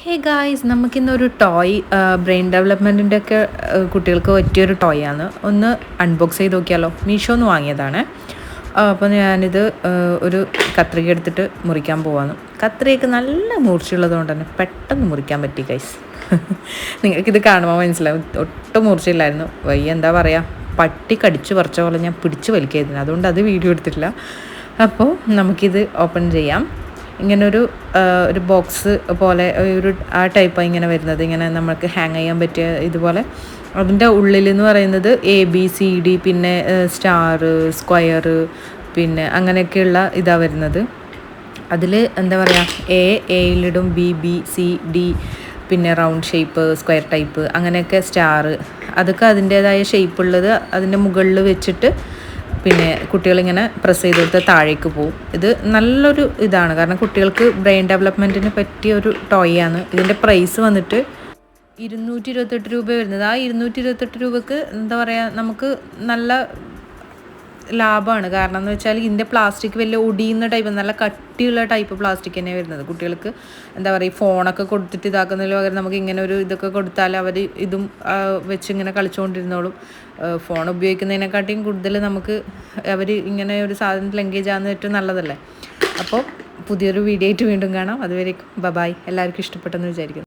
Hey guys, നമുക്കിന്നൊരു toy brain ഡെവലപ്മെൻറ്റിൻ്റെ ഒക്കെ കുട്ടികൾക്ക് പറ്റിയൊരു ടോയ് ആണ്. ഒന്ന് അൺബോക്സ് ചെയ്ത് നോക്കിയാലോ. മീഷോന്ന് വാങ്ങിയതാണ്. അപ്പോൾ ഞാനിത് ഒരു കത്രിക എടുത്തിട്ട് മുറിക്കാൻ പോവാണ്. കത്രികയ്ക്ക് നല്ല മൂർച്ചയുള്ളത് കൊണ്ട് തന്നെ പെട്ടെന്ന് മുറിക്കാൻ പറ്റി ഗൈസ്. നിങ്ങൾക്കിത് കാണുമ്പോൾ മനസ്സിലാവും, ഒട്ടും മൂർച്ചയില്ലായിരുന്നു. വയ്യ, എന്താ പറയുക, പട്ടി കടിച്ചു പറിച്ച പോലെ ഞാൻ പിടിച്ച് വലിക്കായിരുന്നു. അതുകൊണ്ട് അത് വീഡിയോ എടുത്തിട്ടില്ല. അപ്പോൾ നമുക്കിത് ഓപ്പൺ ചെയ്യാം. ഇങ്ങനൊരു ഒരു ബോക്സ് പോലെ ഒരു ആ ടൈപ്പാണ് ഇങ്ങനെ വരുന്നത്. ഇങ്ങനെ നമുക്ക് ഹാങ് ചെയ്യാൻ പറ്റിയ ഇതുപോലെ. അതിൻ്റെ ഉള്ളിലെന്ന് പറയുന്നത് ABCD, പിന്നെ സ്റ്റാർ, സ്ക്വയർ, പിന്നെ അങ്ങനെയൊക്കെയുള്ള ഇതാണ് വരുന്നത്. അതിൽ എന്താ പറയുക, എയിലിടും, BBCD, പിന്നെ റൗണ്ട് ഷേപ്പ്, സ്ക്വയർ ടൈപ്പ്, അങ്ങനെയൊക്കെ സ്റ്റാർ, അതൊക്കെ അതിൻ്റേതായ ഷേപ്പുള്ളത് അതിൻ്റെ മുകളിൽ വെച്ചിട്ട് പിന്നെ കുട്ടികളിങ്ങനെ പ്രസ് ചെയ്ത് കൊടുത്താൽ താഴേക്ക് പോകും. ഇത് നല്ലൊരു ഇതാണ്, കാരണം കുട്ടികൾക്ക് ബ്രെയിൻ ഡെവലപ്മെൻറ്റിന് പറ്റിയ ഒരു ടോയ് ആണ്. ഇതിൻ്റെ പ്രൈസ് വന്നിട്ട് 228 രൂപ വരുന്നത്. ആ 228 രൂപക്ക് എന്താ പറയുക, നമുക്ക് നല്ല ലാഭമാണ്. കാരണം എന്ന് വെച്ചാൽ ഇതിൻ്റെ പ്ലാസ്റ്റിക് വലിയ ഒടിയുന്ന ടൈപ്പ്, നല്ല കട്ടിയുള്ള ടൈപ്പ് പ്ലാസ്റ്റിക് തന്നെയാണ് വരുന്നത്. കുട്ടികൾക്ക് എന്താ പറയുക, ഫോണൊക്കെ കൊടുത്തിട്ട് ഇതാക്കുന്നതിന് പകരം നമുക്ക് ഇങ്ങനെ ഒരു ഇതൊക്കെ കൊടുത്താൽ അവർ ഇതും വെച്ച് ഇങ്ങനെ കളിച്ചുകൊണ്ടിരുന്നോളും. ഫോൺ ഉപയോഗിക്കുന്നതിനെക്കാട്ടിയും കൂടുതൽ നമുക്ക് അവർ ഇങ്ങനെ ഒരു സാധനത്തിൽ എൻഗേജ് ആകുന്നത് ഏറ്റവും നല്ലതല്ലേ. അപ്പോൾ പുതിയൊരു വീഡിയോ ആയിട്ട് വീണ്ടും കാണാം. അതുവരേക്കും ബൈ. എല്ലാവർക്കും ഇഷ്ടപ്പെട്ടെന്ന് വിചാരിക്കുന്നു.